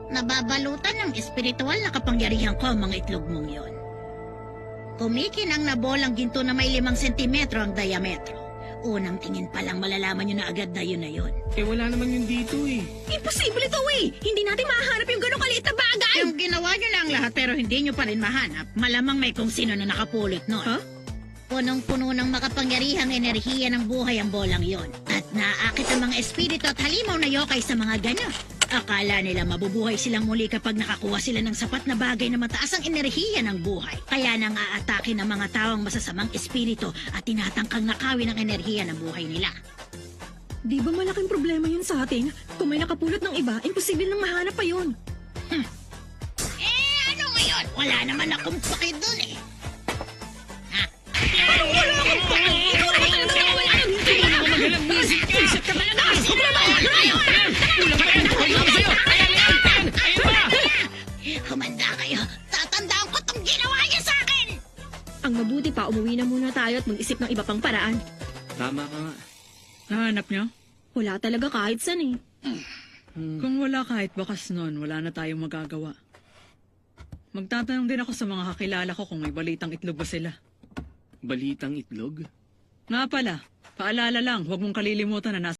Nababalutan ng espiritual na kapangyarihan ko ang mga itlog mong yon. Kumikinang na bolang ginto na may 5 sentimetro ang diametro. Unang tingin pa lang malalaman nyo na agad na yun na yun. Eh, wala naman yun dito eh. Imposible ito eh! Hindi natin mahanap yung gano'ng kaliit na bagay! Yung ginawa nyo lang lahat pero hindi nyo pa rin mahanap, malamang may kung sino na nakapulot nun. Huh? Punong-puno ng makapangyarihang enerhiya ng buhay ang bolang yon. At naaakit ang mga espiritu at halimaw na yokai sa mga ganyan. Akala nila mabubuhay silang muli kapag nakakuha sila ng sapat na bagay na mataas ang enerhiya ng buhay. Kaya nang aatake ng mga tawang masasamang espiritu at tinatangkang nakawin ang enerhiya ng buhay nila. Di ba malaking problema yun sa atin? Kung may nakapulot ng iba, imposible nang mahanap pa yun. Ano ngayon? Wala naman akong paki dun eh. Humanda kayo. Tatandaan ko tong ginawa niya sa akin. Ang mabuti pa, umuwi na muna tayo at mag-isip ng iba pang paraan. Tama ka nga. Nahanap niyo? Wala talaga kahit saan eh. Kung wala kahit bakas nun, wala na tayong magagawa. Magtatanong din ako sa mga kakilala ko kung may balitang itlog ba sila. Balitang itlog? Nga pala, paalala lang, huwag mong kalilimutan na nasa